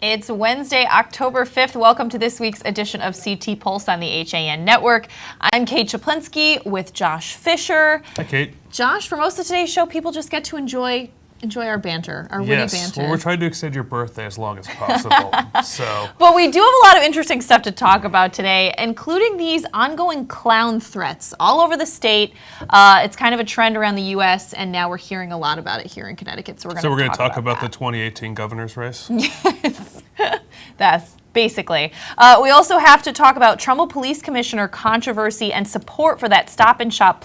It's Wednesday, October 5th. Welcome to this week's edition of CT Pulse on the HAN Network. I'm Kate Czaplinski with Josh Fisher. Hi, Kate. Josh, for most of today's show, people just get to enjoy our banter, our witty banter. Well, we're trying to extend your birthday as long as possible. But we do have a lot of interesting stuff to talk about today, including these ongoing clown threats all over the state. It's kind of a trend around the U.S., and now we're hearing a lot about it here in Connecticut. So we're going to talk about the 2018 governor's race? Yes. That's basically. We also have to talk about Trumbull Police Commissioner controversy and support for that Stop and Shop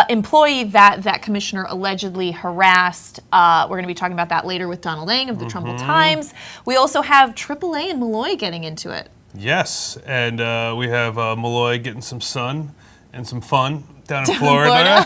employee that commissioner allegedly harassed. We're going to be talking about that later with Donald Lang of the Trumbull Times. We also have AAA and Malloy getting into it. Yes, and we have Malloy getting some sun and some fun down in Florida.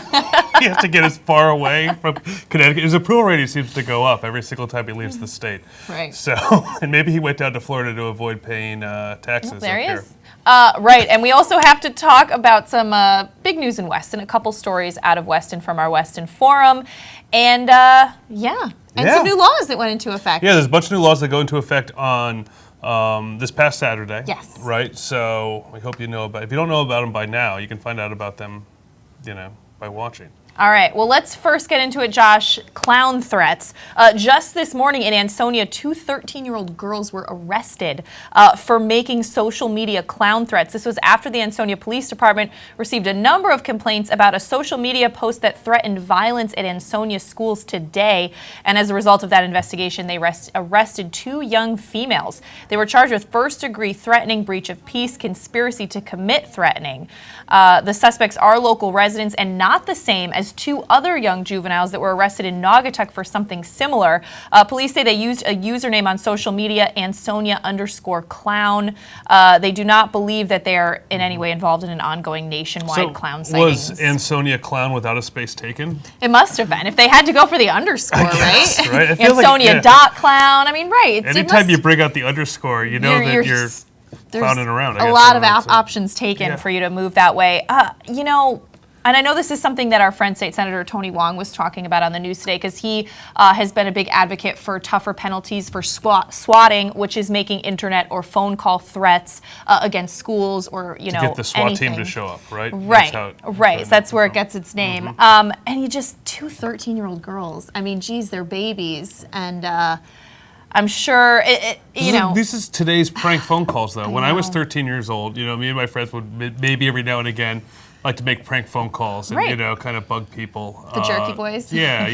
He has to get as far away from Connecticut. His approval rating seems to go up every single time he leaves the state. Right. So, and maybe he went down to Florida to avoid paying taxes. There he here. is. Right, and we also have to talk about some big news in Weston, a couple stories out of Weston from our Weston Forum, and some new laws that went into effect. Yeah, there's a bunch of new laws that go into effect on this past Saturday. Yes. Right, so we hope you know about. If you don't know about them by now, you can find out about them, by watching. All right, well, let's first get into it, Josh. Clown threats. Just this morning in Ansonia, two 13-year-old girls were arrested for making social media clown threats. This was after the Ansonia Police Department received a number of complaints about a social media post that threatened violence at Ansonia schools today. And as a result of that investigation, they arrested two young females. They were charged with first-degree threatening, breach of peace, conspiracy to commit threatening. The suspects are local residents and not the same as two other young juveniles that were arrested in Naugatuck for something similar. Police say they used a username on social media, Ansonia_clown. They do not believe that they are in any way involved in an ongown nationwide clown sightings. Was Ansonia clown without a space taken? It must have been. If they had to go for the underscore, right? Right? Ansonia.clown. I mean, right. Anytime you bring out the underscore, you know that you're clowning around. A lot of options taken for you to move that way. And I know this is something that our friend State Senator Tony Wong was talking about on the news today, because he has been a big advocate for tougher penalties for swatting, which is making internet or phone call threats against schools or, to get the SWAT team to show up, right? Right. That's where it gets its name. And you just, two 13-year-old girls. I mean, geez, they're babies. And I'm sure, This is today's prank phone calls, though. When I was 13 years old, me and my friends would maybe every now and again like to make prank phone calls and, kind of bug people. The jerky boys? Yeah,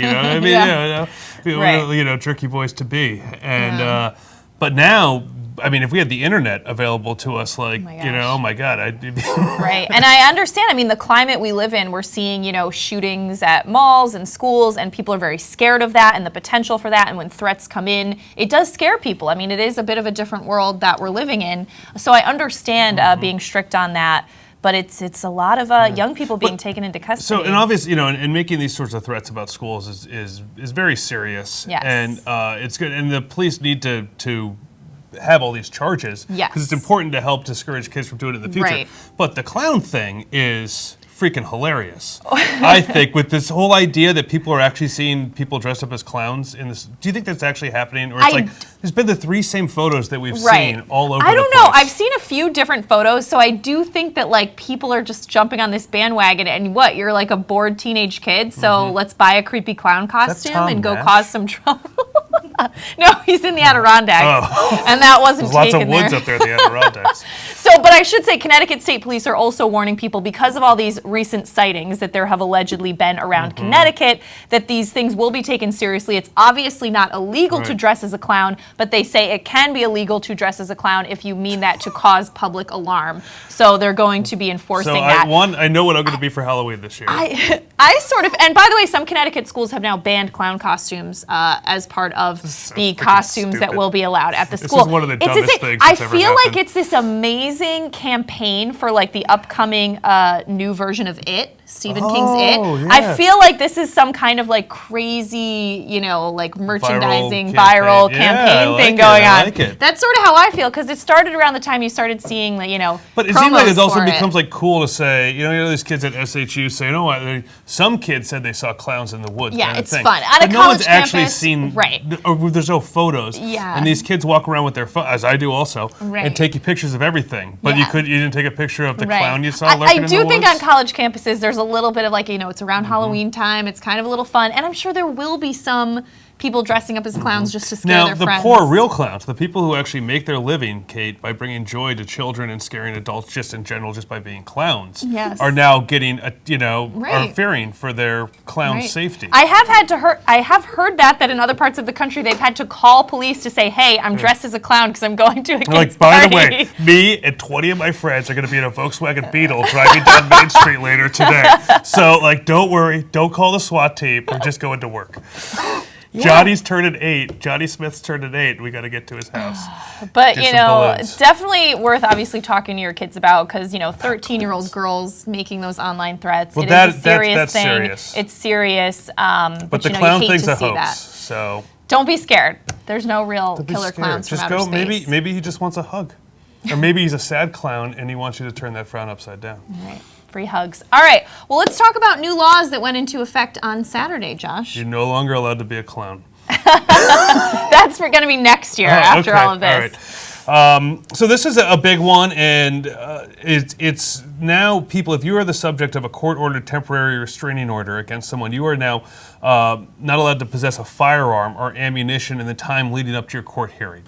jerky boys to be. And, but now, I mean, if we had the internet available to us, like, oh my God, I'd be... Right, and I understand, I mean, the climate we live in, we're seeing, shootings at malls and schools, and people are very scared of that and the potential for that, and when threats come in, it does scare people. I mean, it is a bit of a different world that we're living in, so I understand being strict on that. But it's a lot of young people being taken into custody. So, and obviously, and making these sorts of threats about schools is very serious. Yes. And it's good. And the police need to have all these charges. Yes. Because it's important to help discourage kids from doing it in the future. Right. But the clown thing is freaking hilarious. I think with this whole idea that people are actually seeing people dressed up as clowns in this. Do you think that's actually happening? Or it's there's been the three same photos that we've seen all over the place. I don't know. I've seen a few different photos, so I do think that people are just jumping on this bandwagon. And you're like a bored teenage kid, so let's buy a creepy clown costume and go cause some trouble. No, he's in the Adirondacks, and that wasn't There's taken lots of woods up there in the Adirondacks. But I should say Connecticut State Police are also warning people, because of all these recent sightings that there have allegedly been around Connecticut, that these things will be taken seriously. It's obviously not illegal to dress as a clown, but they say it can be illegal to dress as a clown if you mean that to cause public alarm. So they're going to be enforcing that. I know what I'm going to be for Halloween this year. I sort of, and by the way, some Connecticut schools have now banned clown costumes as part of the costumes that will be allowed at the school. This is one of the dumbest things that's I feel ever like happened. it's this amazing fundraising campaign for like the upcoming new version of It, Stephen King's It. Yeah. I feel like this is some kind of like crazy, like merchandising viral campaign thing going on. I like it. That's sort of how I feel, because it started around the time you started seeing the, But it seems like it also becomes like cool to say, these kids at SHU say, some kids said they saw clowns in the woods. Yeah, it's thing. fun. But no one's actually seen, right? Or there's no photos. Yeah. And these kids walk around with their phone, as I do also, right. and take pictures of everything. But you didn't take a picture of the clown you saw lurking I in the do think woods? on college campuses there's a little bit of like, it's around Halloween time. It's kind of a little fun, and I'm sure there will be some people dressing up as clowns just to scare their friends. Now, the poor real clowns, the people who actually make their living, Kate, by bringing joy to children and scaring adults just in general, just by being clowns, are now getting, are fearing for their clown safety. I have heard that in other parts of the country they've had to call police to say, hey, I'm dressed as a clown because I'm going to a kid's by party. the way, me and 20 of my friends are going to be in a Volkswagen Beetle driving down Main Street later today. So, don't worry, don't call the SWAT team. I'm just going to work. Yeah. Johnny's turning 8. Johnny Smith's turning 8. We got to get to his house. But, definitely worth obviously talking to your kids about, because, 13-year-old girls making those online threats. Well, it is a serious thing. Serious. It's serious. But the clown thing's a hoax. So don't be scared. There's no real killer clowns from outer space. Maybe he just wants a hug. Or maybe he's a sad clown and he wants you to turn that frown upside down. Right. Free hugs. All right. Well, let's talk about new laws that went into effect on Saturday, Josh. You're no longer allowed to be a clown. That's going to be next year after all of this. All right. So this is a big one, and it's now people, if you are the subject of a court-ordered temporary restraining order against someone, you are now not allowed to possess a firearm or ammunition in the time leading up to your court hearing.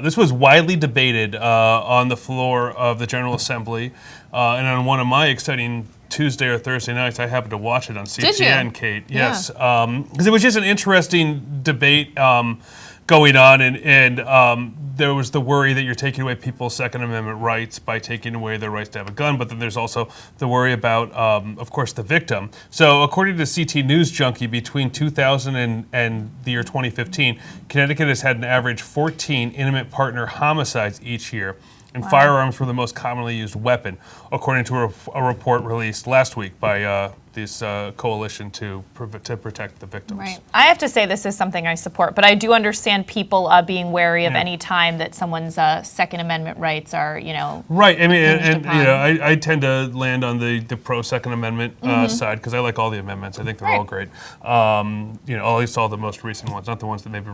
This was widely debated on the floor of the General Assembly, and on one of my exciting Tuesday or Thursday nights, I happened to watch it on CTN, Kate. Yes, because it was just an interesting debate going on, and there was the worry that you're taking away people's Second Amendment rights by taking away their rights to have a gun, but then there's also the worry about, of course, the victim. So according to CT News Junkie, between 2000 and the year 2015, Connecticut has had an average 14 intimate partner homicides each year, and firearms were the most commonly used weapon, according to a report released last week by this coalition to protect the victims. Right. I have to say this is something I support, but I do understand people being wary of any time that someone's Second Amendment rights are, Right. I mean, and I tend to land on the pro Second Amendment side because I like all the amendments. I think they're all great. At least all the most recent ones, not the ones that maybe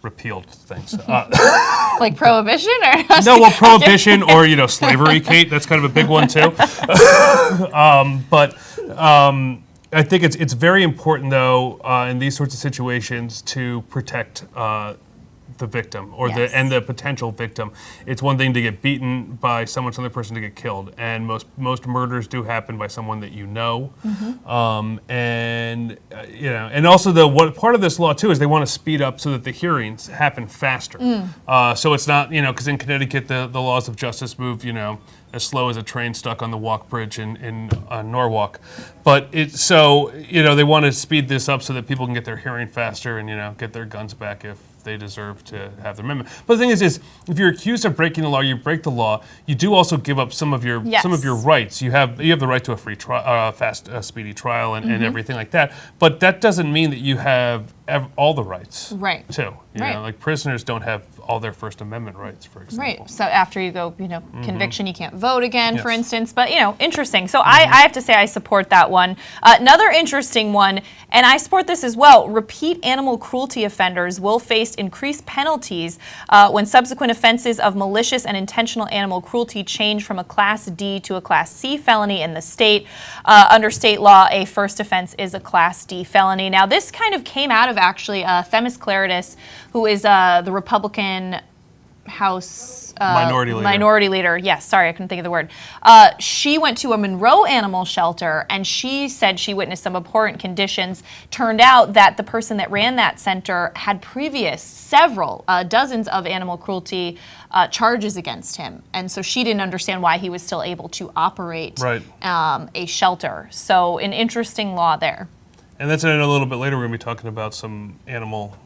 repealed things. Like prohibition, or prohibition or slavery, Kate. That's kind of a big one too. But I think it's very important though in these sorts of situations to protect the victim or the potential victim. It's one thing to get beaten by someone, some other person to get killed, and most murders do happen by someone that you know. And also what part of this law too is they want to speed up so that the hearings happen faster. So it's not because in Connecticut the laws of justice move as slow as a train stuck on the walk bridge in Norwalk, but they want to speed this up so that people can get their hearing faster and get their guns back if they deserve to have their amendment. But the thing is if you're accused of breaking the law, you break the law. You do also give up some of your rights. You have the right to a free trial, fast, speedy trial, and everything like that. But that doesn't mean that you have all the rights. Right. Too. Like prisoners don't have all their First Amendment rights, for example. Right. So after you go, conviction, you can't vote again, for instance. But interesting. So I have to say I support that one. Another interesting one, and I support this as well. Repeat animal cruelty offenders will face increased penalties when subsequent offenses of malicious and intentional animal cruelty change from a Class D to a Class C felony in the state. Under state law, a first offense is a Class D felony. Now, this kind of came out of actually Themis Claridis, who is the Republican House minority leader. Yes, sorry, I couldn't think of the word. She went to a Monroe animal shelter, and she said she witnessed some abhorrent conditions. Turned out that the person that ran that center had several dozens of animal cruelty charges against him, and so she didn't understand why he was still able to operate a shelter. So an interesting law there. And that's in a little bit later. We're going to be talking about some animal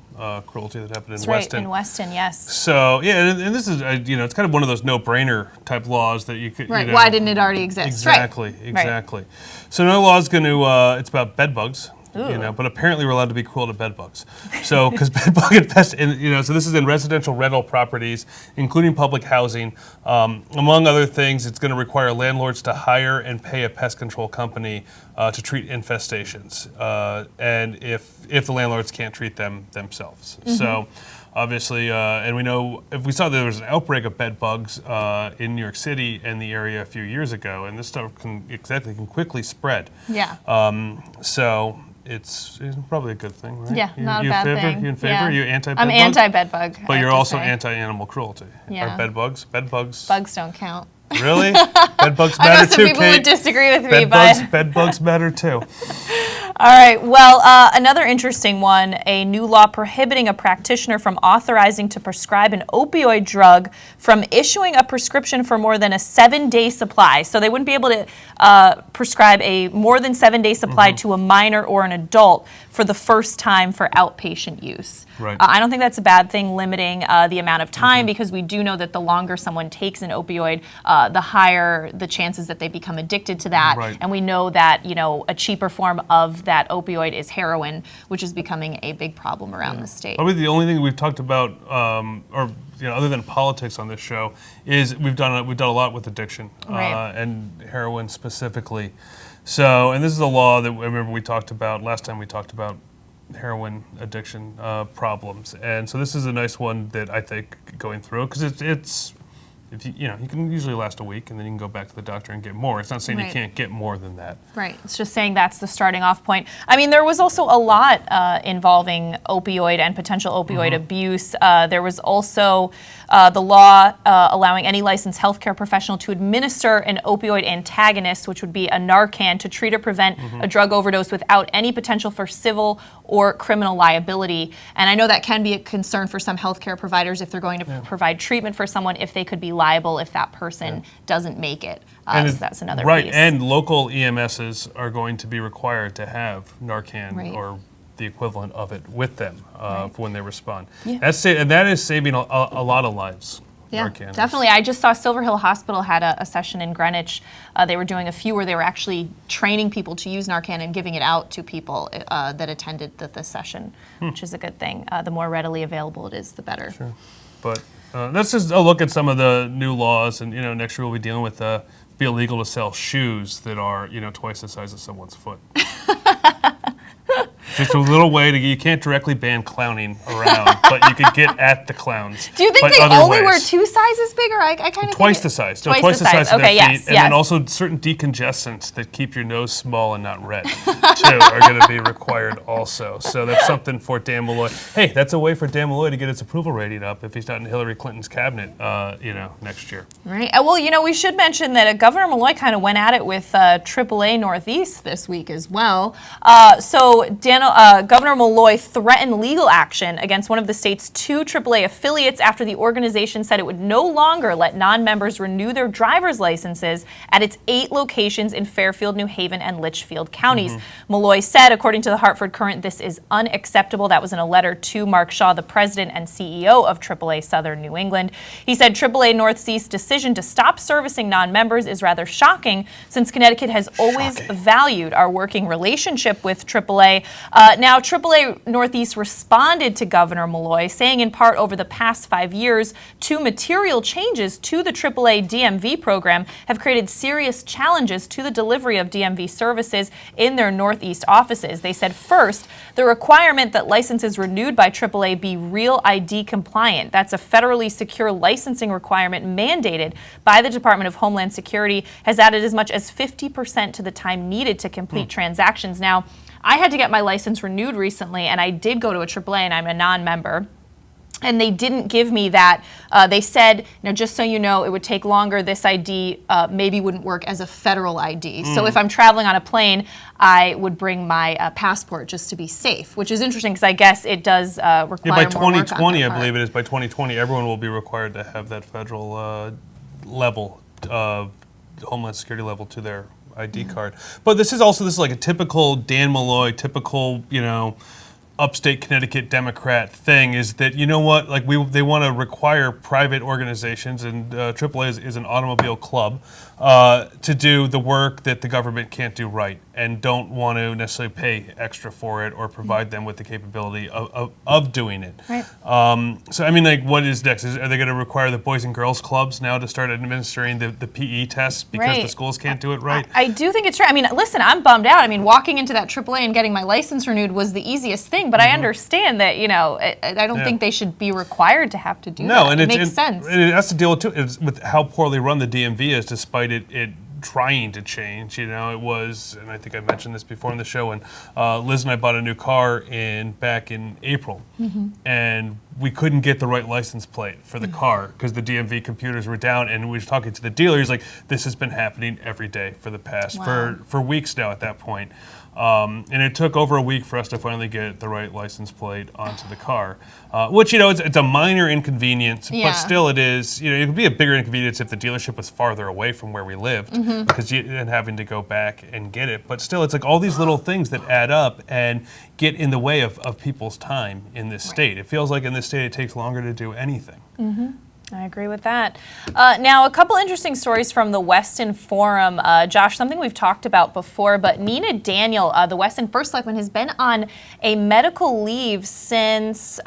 cruelty that happened in That's Weston. Right, in Weston, yes. So yeah, and this is it's kind of one of those no-brainer type laws that you could. Right. Why didn't it already exist? Exactly. Right. Exactly. So another law is going to. It's about bed bugs. Ooh. But apparently we're allowed to be cruel to bed bugs. So, because bed bug infested, so this is in residential rental properties, including public housing. Among other things, it's going to require landlords to hire and pay a pest control company to treat infestations, and if the landlords can't treat them themselves. Mm-hmm. So, obviously, and we know if we saw there was an outbreak of bed bugs in New York City and the area a few years ago, and this stuff can quickly spread. Yeah. So. It's probably a good thing, right? Yeah, not a bad thing. You in favor? Yeah. You anti-bed bug? I'm anti-bed bug. But you're also anti-animal cruelty. Yeah. Are bed bugs? Bugs don't count. Really? Bed bugs matter I know some too, people Kate. would disagree with me, but... Bed bugs matter too. All right, well, another interesting one, a new law prohibiting a practitioner from authorizing to prescribe an opioid drug from issuing a prescription for more than a 7-day supply. So they wouldn't be able to prescribe a more than 7-day supply to a minor or an adult for the first time for outpatient use. Right. I don't think that's a bad thing, limiting the amount of time, because we do know that the longer someone takes an opioid, the higher the chances that they become addicted to that. Right. And we know that, a cheaper form of that opioid is heroin, which is becoming a big problem around the state. Probably the only thing we've talked about, other than politics on this show, is we've done a lot with addiction, Right. and heroin specifically. So, and this is a law that I remember we talked about last time we talked about heroin addiction problems, and so this is a nice one that I think going through, because it's if you can usually last a week, and then you can go back to the doctor and get more. It's not saying Right. you can't get more than that. Right. It's just saying that's the starting off point. I mean, there was also a lot involving opioid and potential opioid abuse. There was also the law allowing any licensed healthcare professional to administer an opioid antagonist, which would be a Narcan, to treat or prevent a drug overdose without any potential for civil or criminal liability. And I know that can be a concern for some healthcare providers if they're going to provide treatment for someone, if they could be liable if that person doesn't make it. So that's another piece. And local EMSs are going to be required to have Narcan or the equivalent of it with them when they respond. Yeah. That is saving a lot of lives. Yeah, Narcan definitely. I just saw Silver Hill Hospital had a session in Greenwich. They were doing a few where they were actually training people to use Narcan and giving it out to people that attended the session, which is a good thing. The more readily available it is, the better. Sure. But let's just look at some of the new laws, and next year we'll be dealing with be illegal to sell shoes that are twice the size of someone's foot. Just a little way you can't directly ban clowning around, but you could get at the clowns. Do you think they only were 2 sizes bigger? I kind of twice the size. Twice the size of their feet, yes, and then also certain decongestants that keep your nose small and not red, too, are going to be required also. So that's something for Dan Malloy. Hey, that's a way for Dan Malloy to get his approval rating up if he's not in Hillary Clinton's cabinet, next year. Right. Well, we should mention that Governor Malloy kind of went at it with AAA Northeast this week as well. Governor Malloy threatened legal action against one of the state's 2 AAA affiliates after the organization said it would no longer let non-members renew their driver's licenses at its 8 locations in Fairfield, New Haven, and Litchfield counties. Malloy said, according to the Hartford Courant, this is unacceptable. That was in a letter to Mark Shaw, the president and CEO of AAA Southern New England. He said AAA Northeast's decision to stop servicing non-members is rather shocking, since Connecticut has always valued our working relationship with AAA. Now, AAA Northeast responded to Governor Malloy, saying in part, over the past 5 years, 2 material changes to the AAA DMV program have created serious challenges to the delivery of DMV services in their Northeast offices. They said, first, the requirement that licenses renewed by AAA be Real ID compliant. That's a federally secure licensing requirement mandated by the Department of Homeland Security, has added as much as 50% to the time needed to complete transactions. Now, I had to get my license renewed recently, and I did go to a AAA, and I'm a non-member. And they didn't give me that. They said, just so you know, it would take longer. This ID maybe wouldn't work as a federal ID. So if I'm traveling on a plane, I would bring my passport just to be safe, which is interesting because I guess it does require by more work 2020, on I believe it is. By 2020, everyone will be required to have that federal level of Homeland Security level to their ID card. But this is like a typical Dan Malloy, typical, upstate Connecticut Democrat thing is that, you know what, like they want to require private organizations, and AAA is an automobile club, to do the work that the government can't do right, and don't want to necessarily pay extra for it or provide them with the capability of doing it. Right. So, I mean, like, what is next? Are they going to require the Boys and Girls Clubs now to start administering the PE tests because the schools can't do it right? I do think it's true. I mean, listen, I'm bummed out. I mean, walking into that AAA and getting my license renewed was the easiest thing, but I understand that, you know, I don't think they should be required to have to do that. And it makes sense. And it has to deal with how poorly run the DMV is, despite it trying to change. You know, it was, and I think I mentioned this before in the show, and Liz and I bought a new car back in April, and we couldn't get the right license plate for the car because the DMV computers were down, and we were talking to the dealer. He's like, this has been happening every day for the past, for weeks now at that point. And it took over a week for us to finally get the right license plate onto the car, which, you know, it's a minor inconvenience, but still it is, you know, it could be a bigger inconvenience if the dealership was farther away from where we lived, because and having to go back and get it. But still, it's like all these little things that add up and get in the way of people's time in this state. It feels like in this state it takes longer to do anything. I agree with that. Now, a couple interesting stories from the Weston Forum. Josh, something we've talked about before, but Nina Daniel, the Weston First Selectman, has been on a medical leave since,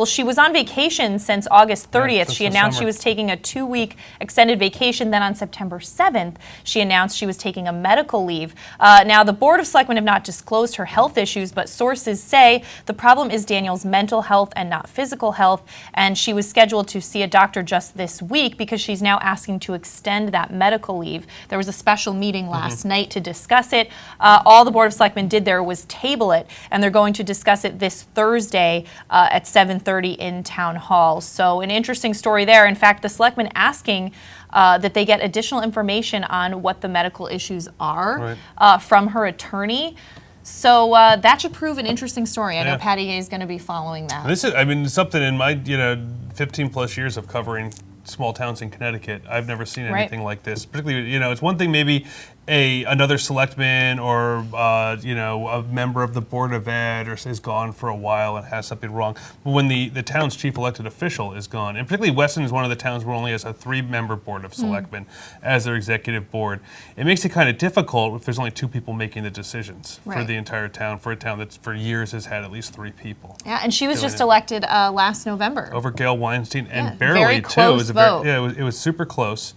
she was on vacation since August 30th. She announced she was taking a 2-week extended vacation. Then on September 7th, she announced she was taking a medical leave. Now, the Board of Selectmen have not disclosed her health issues, but sources say the problem is Daniel's mental health and not physical health, and she was scheduled to see a doctor just this week because she's now asking to extend that medical leave. There was a special meeting last night to discuss it. All the Board of Selectmen did there was table it, and they're going to discuss it this Thursday at 7:30 in Town Hall. So an interesting story there. In fact, the Selectmen asking that they get additional information on what the medical issues are from her attorney. So that should prove an interesting story. I know Patty Gay is going to be following that. This is, I mean, something in my 15 plus years of covering small towns in Connecticut, I've never seen anything like this. Particularly, it's one thing maybe another selectman or a member of the Board of Ed is gone for a while and has something wrong. But when the town's chief elected official is gone, and particularly Weston is one of the towns where only has a 3-member Board of Selectmen as their executive board, it makes it kind of difficult if there's only 2 people making the decisions for the entire town, for a town that for years has had at least 3 people. Yeah, and she was just elected last November. Over Gail Weinstein, and barely, very close too. vote. It was super close.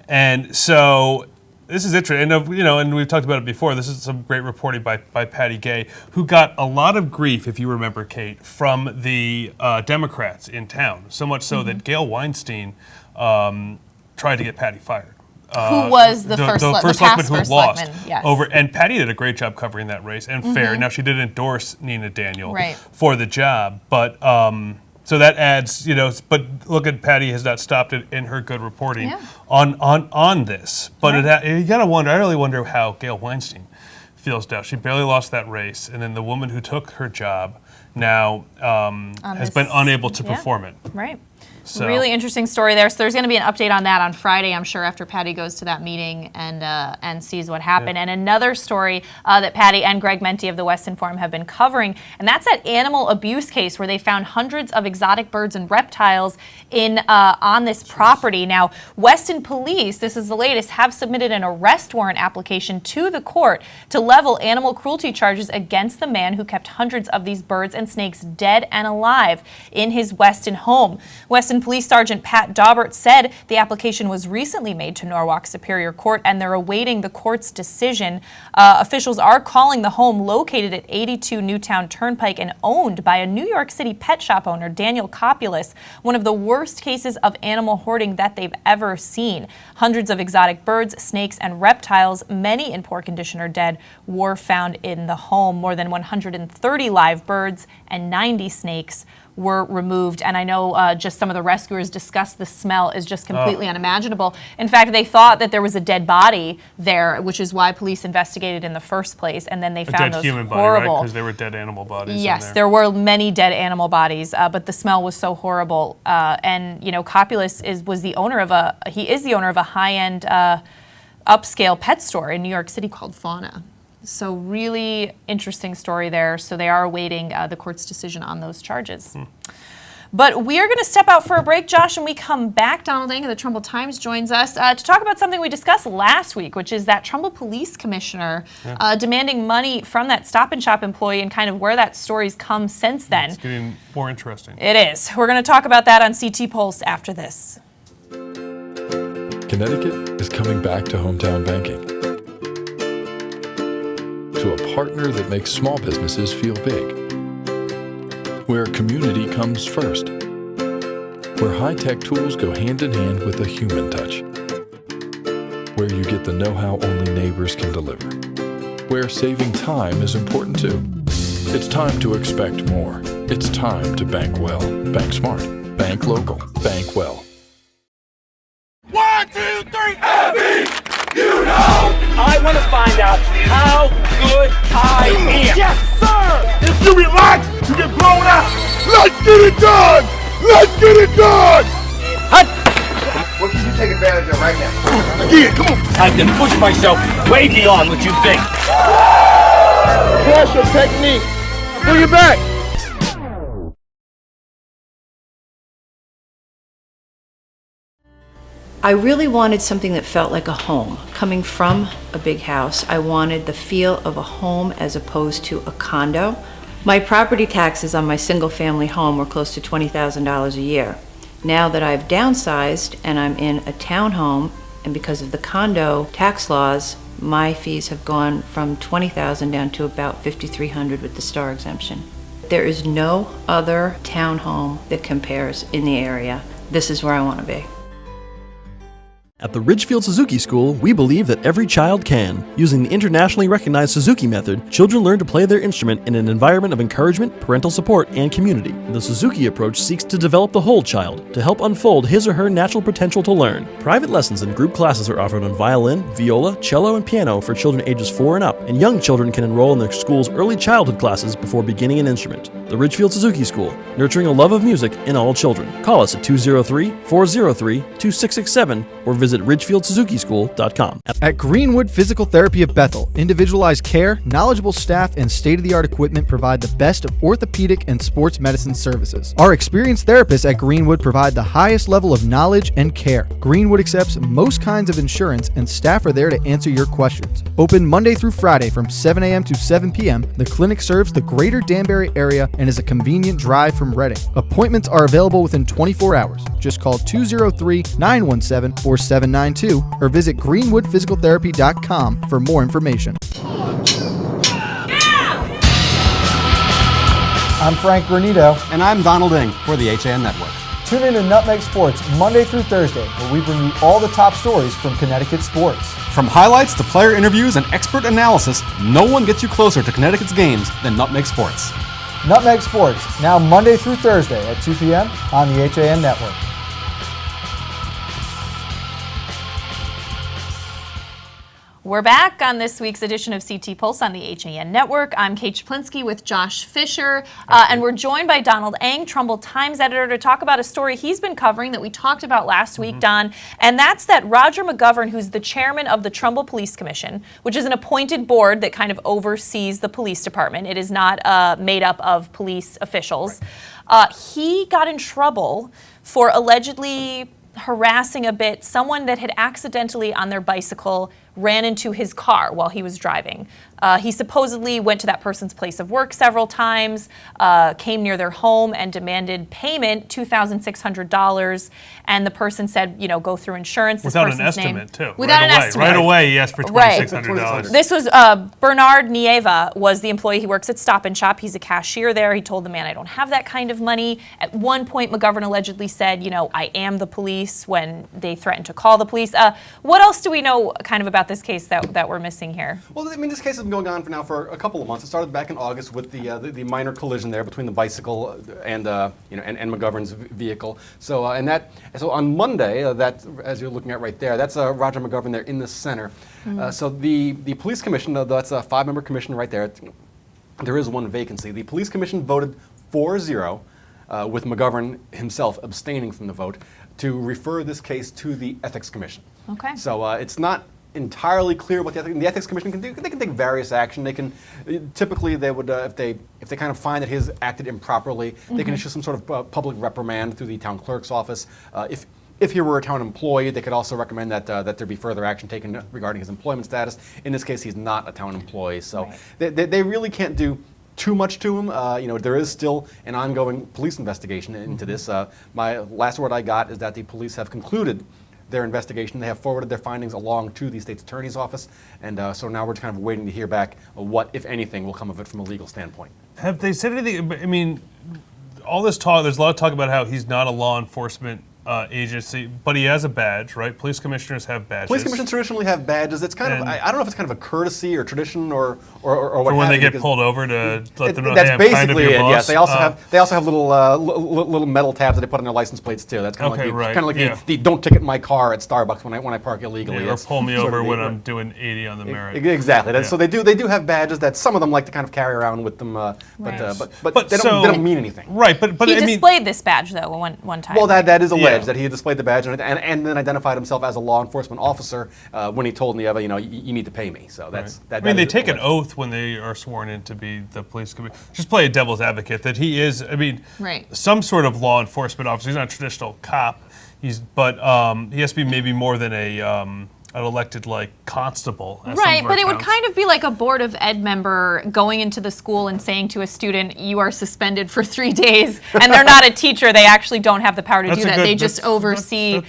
And so this is interesting, and we've talked about it before. This is some great reporting by Patty Gay, who got a lot of grief, if you remember, Kate, from the Democrats in town. So much so that Gail Weinstein tried to get Patty fired. Who was the first selectman who lost yes. and Patty did a great job covering that race and fair. Now she did endorse Nina Daniel for the job, but so that adds, but look at Patty has not stopped it in her good reporting on this. But you got to wonder. I really wonder how Gail Weinstein feels now. She barely lost that race, and then the woman who took her job now has been unable to perform it. Right. So. Really interesting story there. So there's going to be an update on that on Friday, I'm sure, after Patty goes to that meeting and sees what happened. And another story that Patty and Greg Menti of the Weston Forum have been covering, and that's that animal abuse case where they found hundreds of exotic birds and reptiles on this property. Now, Weston police, this is the latest, have submitted an arrest warrant application to the court to level animal cruelty charges against the man who kept hundreds of these birds and snakes dead and alive in his Weston home. Weston Police Sergeant Pat Daubert said the application was recently made to Norwalk Superior Court and they're awaiting the court's decision. Officials are calling the home located at 82 Newtown Turnpike and owned by a New York City pet shop owner, Daniel Copulus, one of the worst cases of animal hoarding that they've ever seen. Hundreds of exotic birds, snakes, and reptiles, many in poor condition or dead, were found in the home. More than 130 live birds and 90 snakes were removed. And I know just some of the rescuers discussed the smell is just completely unimaginable. In fact, they thought that there was a dead body there, which is why police investigated in the first place. And then they found those human horrible. Body, because there were dead animal bodies. Yes, there were many dead animal bodies, but the smell was so horrible. And Copulus is the owner of a high-end upscale pet store in New York City called Fauna. So really interesting story there. So they are awaiting the court's decision on those charges. But we are going to step out for a break, Josh, and we come back. Donald Ng of the Trumbull Times joins us to talk about something we discussed last week, which is that Trumbull police commissioner demanding money from that Stop and Shop employee and kind of where that story's come since then. It's getting more interesting. It is. We're going to talk about that on CT Pulse after this. Connecticut is coming back to hometown banking, to a partner that makes small businesses feel big, where community comes first, where high-tech tools go hand in hand with a human touch, where you get the know-how only neighbors can deliver, where saving time is important too. It's time to expect more. It's time to bank well, bank smart, bank local, bank well. 1, 2, 3, Abby! You know! I want to find out how good I am. Yes, sir! If you relax, you get blown out. Let's get it done! Let's get it done! What can you take advantage of right now? Again, come on. I can push myself way beyond what you think. Pressure technique. Bring it back. I really wanted something that felt like a home. Coming from a big house, I wanted the feel of a home as opposed to a condo. My property taxes on my single-family home were close to $20,000 a year. Now that I've downsized and I'm in a townhome, and because of the condo tax laws, my fees have gone from $20,000 down to about $5,300 with the star exemption. There is no other townhome that compares in the area. This is where I want to be. At the Ridgefield Suzuki School, we believe that every child can. Using the internationally recognized Suzuki method, children learn to play their instrument in an environment of encouragement, parental support, and community. The Suzuki approach seeks to develop the whole child, to help unfold his or her natural potential to learn. Private lessons and group classes are offered on violin, viola, cello, and piano for children ages 4 and up, and young children can enroll in the school's early childhood classes before beginning an instrument. The Ridgefield Suzuki School, nurturing a love of music in all children. Call us at 203-403-2667 or visit ridgefieldsuzukischool.com. At Greenwood Physical Therapy of Bethel, individualized care, knowledgeable staff, and state-of-the-art equipment provide the best of orthopedic and sports medicine services. Our experienced therapists at Greenwood provide the highest level of knowledge and care. Greenwood accepts most kinds of insurance, and staff are there to answer your questions. Open Monday through Friday from 7 a.m. to 7 p.m., the clinic serves the greater Danbury area and is a convenient drive from Reading. Appointments are available within 24 hours. Just call 203-917-4792 or visit greenwoodphysicaltherapy.com for more information. I'm Frank Granito. And I'm Donald Ng for the HAN Network. Tune in to Nutmeg Sports Monday through Thursday, where we bring you all the top stories from Connecticut sports. From highlights to player interviews and expert analysis, no one gets you closer to Connecticut's games than Nutmeg Sports. Nutmeg Sports, now Monday through Thursday at 2 p.m. on the HAN Network. We're back on this week's edition of CT Pulse on the HAN Network. I'm Kate Czaplinski with Josh Fisher, and we're joined by Donald Ng, Trumbull Times editor, to talk about a story he's been covering that we talked about last week, Don, and that's that Roger McGovern, who's the chairman of the Trumbull Police Commission, which is an appointed board that kind of oversees the police department. It is not made up of police officials. He got in trouble for allegedly harassing a bit someone that had accidentally on their bicycle ran into his car while he was driving. He supposedly went to that person's place of work several times, came near their home and demanded payment, $2,600, and the person said, you know, go through insurance. Without an estimate, too. Without an estimate. Right away, he asked for $2,600. This was Bernard Nieva was the employee. He works at Stop and Shop. He's a cashier there. He told the man, I don't have that kind of money. At one point, McGovern allegedly said, you know, I am the police when they threatened to call the police. What else do we know kind of about this case that we're missing here? Well, I mean, this case has been going on for a couple of months. It started back in August with the minor collision there between the bicycle and and McGovern's vehicle. So so on Monday, that as you're looking at right there, that's Roger McGovern there in the center. So the police commission, that's a 5-member commission right there. There is one vacancy. The police commission voted 4-0, with McGovern himself abstaining from the vote, to refer this case to the ethics commission. Okay. So it's not entirely clear what the Ethics Commission can do. They can take various action. They can typically they would if they kind of find that he has acted improperly, they can issue some sort of public reprimand through the town clerk's office. If he were a town employee, they could also recommend that there be further action taken regarding his employment status. In this case, he's not a town employee, so they really can't do too much to him. There is still an ongoing police investigation into this. My last word I got is that the police have concluded their investigation. They have forwarded their findings along to the state's attorney's office, and so now we're kind of waiting to hear back what, if anything, will come of it from a legal standpoint. Have they said anything? I mean, all this talk, there's a lot of talk about how he's not a law enforcement agency, but he has a badge, right? Police commissioners have badges. Police commissioners traditionally have badges. It's kind of, I don't know if it's kind of a courtesy or tradition or what. For when they get pulled over to let them know that's hey, I'm basically kind of your it. boss. Yes, they also have little metal tabs that they put on their license plates too. That's kind of like the don't ticket my car at Starbucks when I park illegally. Or pull me over when I'm doing 80 on the merit. Exactly. So they do have badges that some of them like to kind of carry around with them, but they don't mean anything. Right, but he displayed this badge though one time. Well, that is alleged that he displayed the badge and then identified himself as a law enforcement officer when he told Nieva, you need to pay me. So that's that. I mean, they take an oath when they are sworn in to be the police commissioner. Just play a devil's advocate that he is. I mean, some sort of law enforcement officer. He's not a traditional cop. He has to be maybe more than an elected constable. Right, but it would kind of be like a Board of Ed member going into the school and saying to a student, you are suspended for 3 days, and they're not a teacher. They actually don't have the power to do that. They just oversee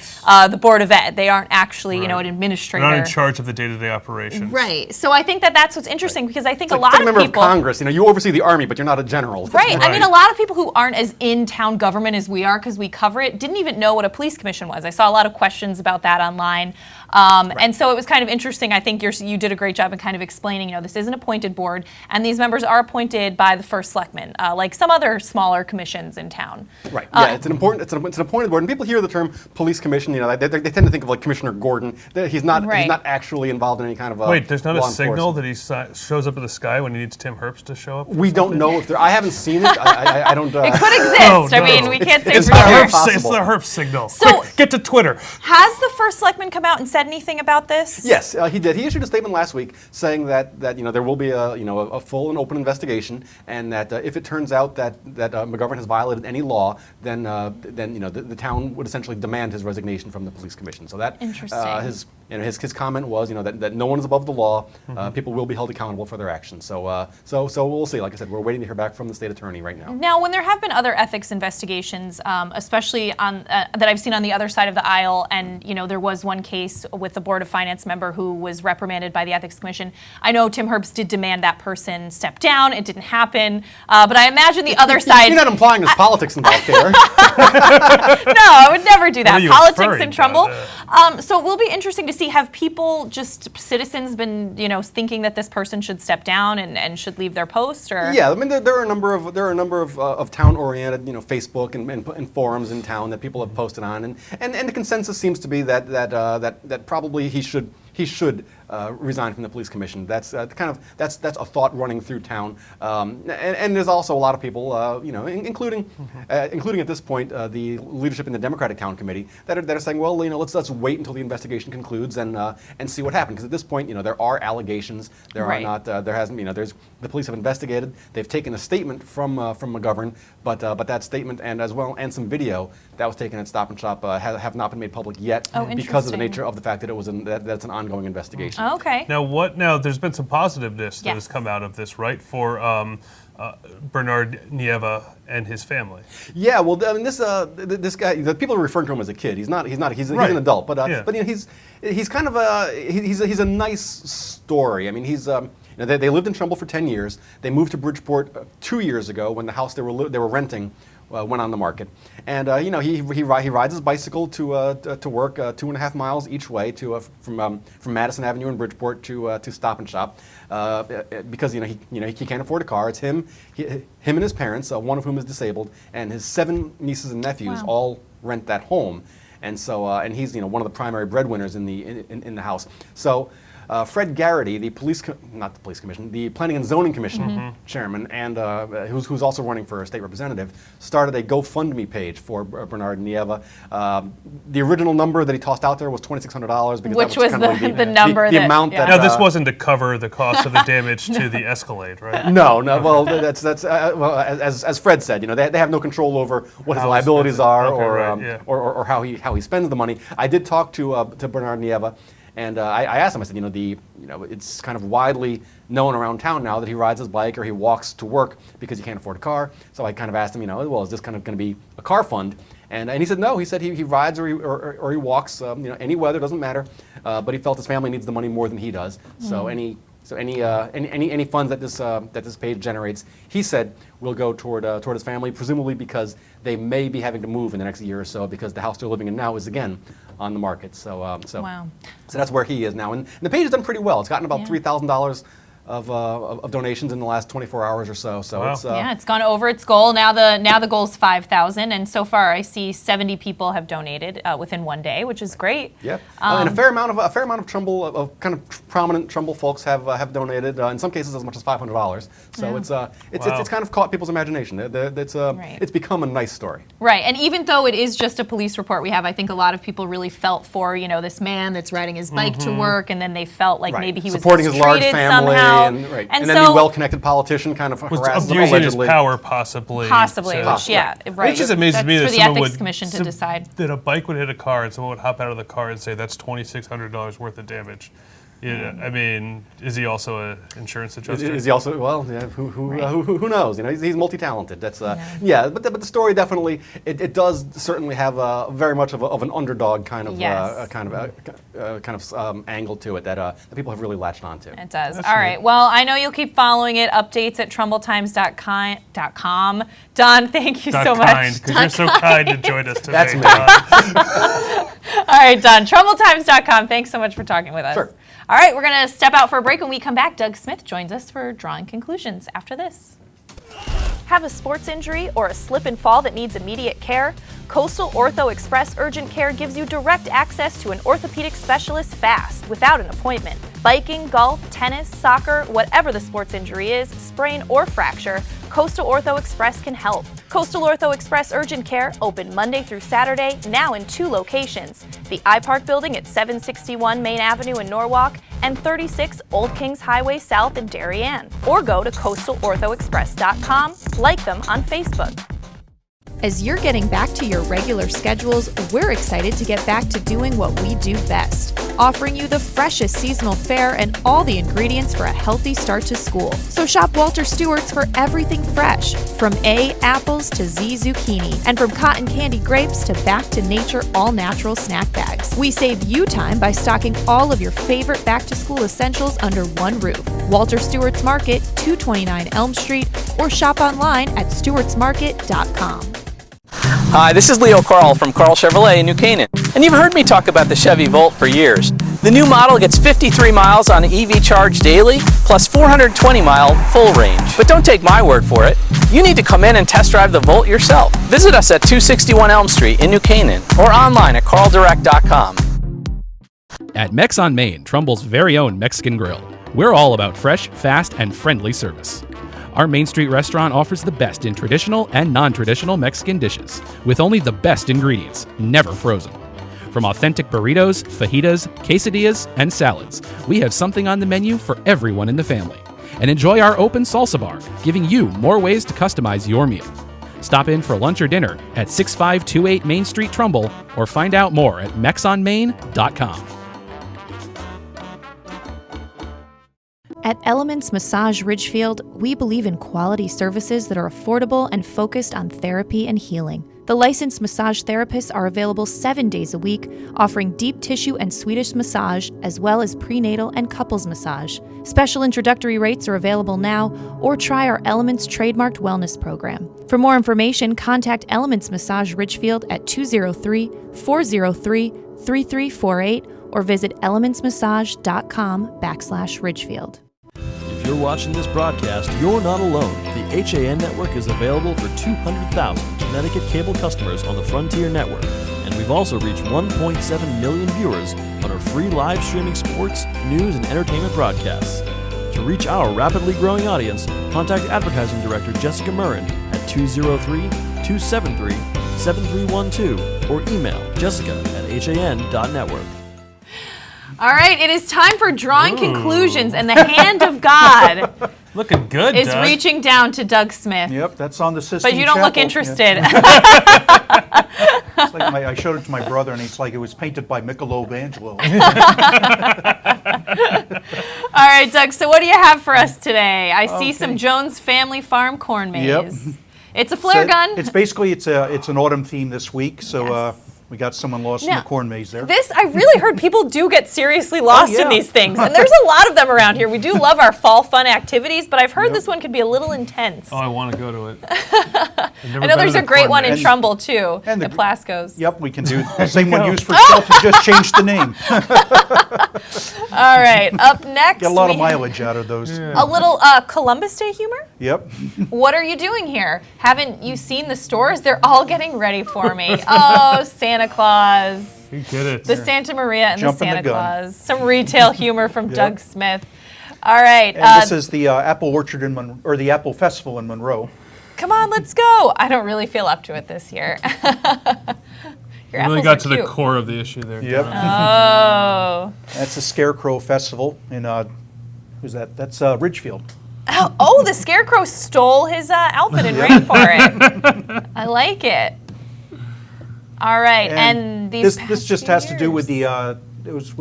the Board of Ed. They aren't actually, an administrator. They're not in charge of the day-to-day operations. Right. So I think that's what's interesting because I think a lot of member people. of Congress, you oversee the Army, but you're not a general. Right. I mean, a lot of people who aren't as in town government as we are because we cover it didn't even know what a police commission was. I saw a lot of questions about that online. And so it was kind of interesting. I think you did a great job in kind of explaining, this is an appointed board, and these members are appointed by the first selectman, like some other smaller commissions in town. Right. Yeah, it's an appointed board, and people hear the term police commission. They tend to think of Commissioner Gordon. He's not actually involved in any kind of Wait, there's not a signal that he shows up in the sky when he needs Tim Herbst to show up? We don't know if there. I haven't seen it. I don't. It could exist. No. I mean, we can't say it's for sure. It's the Herbst signal. So quick, get to Twitter. Has the first selectman come out and said anything about this? Yes, he did. He issued a statement last week saying that there will be a full and open investigation, and that if it turns out that McGovern has violated any law, then the town would essentially demand his resignation from the police commission. So that his comment was that no one is above the law. People will be held accountable for their actions. So we'll see. Like I said, we're waiting to hear back from the state attorney right now. Now, when there have been other ethics investigations, especially on that I've seen on the other side of the aisle, and there was one case with the Board of Finance member who was reprimanded by the Ethics Commission. I know Tim Herbst did demand that person step down. It didn't happen, but I imagine the other side. You're not implying there's politics involved here. No, I would never do that. Politics and trouble. So it will be interesting to see. Have people, citizens, been thinking that this person should step down and should leave their post? Or yeah, I mean there are a number of town-oriented Facebook and forums in town that people have posted on, and the consensus seems to be that probably he should resign from the police commission. That's that's a thought running through town, and there's also a lot of people, including at this point the leadership in the Democratic Town Committee that are saying, well, let's wait until the investigation concludes and see what happens. Because at this point, there are allegations. There are not. There hasn't. There's the police have investigated. They've taken a statement from McGovern, but that statement and some video that was taken at Stop and Shop have not been made public yet because of the nature of the fact that it was that's an ongoing investigation. Okay. Now there's been some positiveness that has come out of this, right? For Bernard Nieva and his family. Yeah, well, I mean, this guy, the people are referring to him as a kid. He's an adult, but he's kind of he's a nice story. I mean, he's they lived in Trumbull for 10 years. They moved to Bridgeport 2 years ago when the house they were renting went on the market, and he rides his bicycle to work 2.5 miles each way from Madison Avenue in Bridgeport to Stop and Shop, because he can't afford a car. It's him and his parents, one of whom is disabled, and his 7 nieces and nephews all rent that home, and so and he's one of the primary breadwinners in the house. So. Fred Garrity, the the Planning and Zoning Commission chairman, and who's also running for a state representative, started a GoFundMe page for Bernard Nieva. The original number that he tossed out there was $2,600, because which that was was kind of the number the that, amount yeah. that. Now, this wasn't to cover the cost of the damage to the Escalade, right? No. Well, that's well, as Fred said, they have no control over what his How liabilities expensive. are, Okay, or, right, yeah. or how he spends the money. I did talk to Bernard Nieva, and I asked him. I said, it's kind of widely known around town now that he rides his bike or he walks to work because he can't afford a car. So I kind of asked him, well, is this kind of going to be a car fund? And he said no. He said he rides or he walks. Any weather, doesn't matter. But he felt his family needs the money more than he does. So any funds that this page generates, he said, will go toward his family, presumably because they may be having to move in the next year or so, because the house they're living in now is again on the market. So Wow. So that's where he is now, and the page has done pretty well. It's gotten about $3,000 of donations in the last 24 hours or so. So wow. It's gone over its goal. Now the goal's 5,000, and so far I see 70 people have donated within one day, which is great. Yeah, and a fair amount of Trumble, of kind of prominent Trumbull folks have donated. In some cases, as much as $500. So it's kind of caught people's imagination. It's become a nice story. Right, and even though it is just a police report we have, I think a lot of people really felt for this man that's riding his bike to work, and then they felt like maybe he was supporting his large mistreated family. somehow. And then the well-connected politician kind of harasses him, abusing his allegedly. power, possibly. Possibly, So- which, yeah, right. It just amazes me that That's for the someone Ethics would Commission to decide. that a bike would hit a car and someone would hop out of the car and say that's $2,600 worth of damage. Yeah, I mean, is he also an insurance adjuster? Is he also? Well, yeah. Who knows? He's multi-talented. That's But the story definitely it does certainly have very much of an underdog kind of angle to it that people have really latched onto. It does. All right. Well, I know you'll keep following it. Updates at TrumbleTimes.com. Don, thank you so much. Because you're so kind to join us today. That's me. All right, Don. TrumbleTimes.com. Thanks so much for talking with us. Sure. All right, we're going to step out for a break. When we come back, Doug Smith joins us for Drawing Conclusions after this. Have a sports injury or a slip and fall that needs immediate care? Coastal Ortho Express Urgent Care gives you direct access to an orthopedic specialist fast, without an appointment. Biking, golf, tennis, soccer, whatever the sports injury is, sprain or fracture, Coastal Ortho Express can help. Coastal Ortho Express Urgent Care, open Monday through Saturday, now in 2 locations. The iPark building at 761 Main Avenue in Norwalk and 36 Old Kings Highway South in Darien. Or go to coastalorthoexpress.com, like them on Facebook. As you're getting back to your regular schedules, we're excited to get back to doing what we do best, offering you the freshest seasonal fare and all the ingredients for a healthy start to school. So shop Walter Stewart's for everything fresh, from A, apples to Z, zucchini, and from cotton candy grapes to back to nature all-natural snack bags. We save you time by stocking all of your favorite back-to-school essentials under one roof. Walter Stewart's Market, 229 Elm Street, or shop online at stewartsmarket.com. Hi, this is Leo Carl from Carl Chevrolet in New Canaan, and you've heard me talk about the Chevy Volt for years. The new model gets 53 miles on EV charge daily, plus 420-mile full range. But don't take my word for it. You need to come in and test drive the Volt yourself. Visit us at 261 Elm Street in New Canaan, or online at carldirect.com. At Mex on Main, Trumbull's very own Mexican grill, we're all about fresh, fast, and friendly service. Our Main Street restaurant offers the best in traditional and non-traditional Mexican dishes, with only the best ingredients, never frozen. From authentic burritos, fajitas, quesadillas, and salads, we have something on the menu for everyone in the family. And enjoy our open salsa bar, giving you more ways to customize your meal. Stop in for lunch or dinner at 6528 Main Street, Trumbull, or find out more at mexonmain.com. At Elements Massage Ridgefield, we believe in quality services that are affordable and focused on therapy and healing. The licensed massage therapists are available 7 days a week, offering deep tissue and Swedish massage, as well as prenatal and couples massage. Special introductory rates are available now, or try our Elements trademarked wellness program. For more information, contact Elements Massage Ridgefield at 203-403-3348 or visit elementsmassage.com/Ridgefield. If you're watching this broadcast, you're not alone. The HAN network is available for 200,000 Connecticut cable customers on the Frontier network, and we've also reached 1.7 million viewers on our free live streaming sports, news, and entertainment broadcasts. To reach our rapidly growing audience, contact Advertising Director Jessica Murrin at 203-273-7312 or email jessica@han.network. All right, it is time for drawing conclusions, and the hand of God looking good is Doug. Reaching down to Doug Smith. Yep, that's on the Sistine But you don't look Chapel. interested. It's like I showed it to my brother, and it's like it was painted by Michelangelo. All right, Doug, so what do you have for us today? I see some Jones Family Farm corn maze. Yep. It's a flare gun. It's basically it's an autumn theme this week, so we got someone lost in Now, the corn maze there. This, I really heard people do get seriously lost in these things, and there's a lot of them around here. We do love our fall fun activities, but I've heard this one could be a little intense. Oh, I want to go to it. I know there's a great one in Trumbull, too, at Plasko's. Yep, we can do the same one used for Cruelty, just change the name. All right, up next. Get a lot of mileage out of those. A little Columbus Day humor? Yep. What are you doing here? Haven't you seen the stores? They're all getting ready for me. Oh, Santa Claus. You get it. The Santa Maria and Jumping the Santa the gun. Claus. Some retail humor from Doug Smith. All right. And this is the Apple Orchard or the Apple Festival in Monroe. Come on, let's go. I don't really feel up to it this year. Your You really apples got are to the cute. core of the issue there. Yep. Oh. That's the Scarecrow Festival in who's that? That's Ridgefield. Oh, the Scarecrow stole his outfit and ran for it. I like it. All right, and these this just has to do with the it was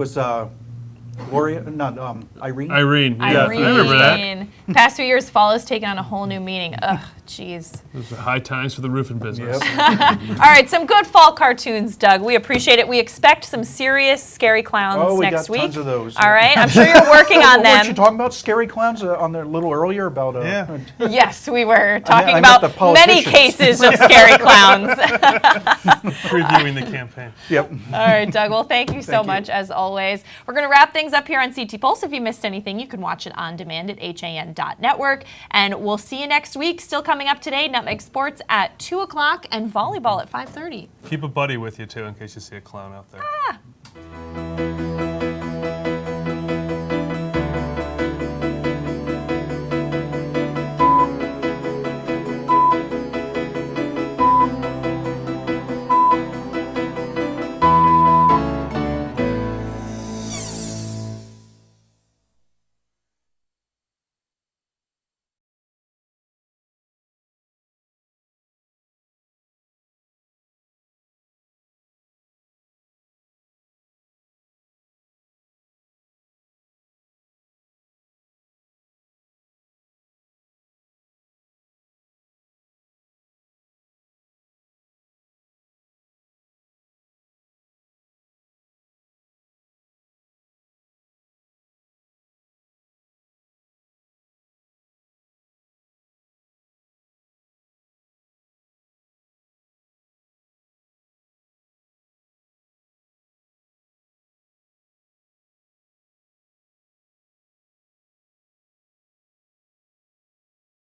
Gloria, not Irene. Irene, yeah, I remember that. Past few years, fall has taken on a whole new meaning. Ugh, jeez. Those are high times for the roofing business. All right, some good fall cartoons, Doug. We appreciate it. We expect some serious scary clowns we next got week. tons of those. All right, I'm sure you're working on them. Weren't you talking about scary clowns on there a little earlier about? Yes, we were talking I about meant the many politicians. cases of scary clowns. Previewing the campaign. Yep. All right, Doug. Well, thank you so much, as always. We're going to wrap things up here on CT Pulse. If you missed anything, you can watch it on demand at han.network. And we'll see you next week. Still coming up today, Nutmeg Sports at 2 o'clock and volleyball at 5:30. Keep a buddy with you, too, in case you see a clown out there.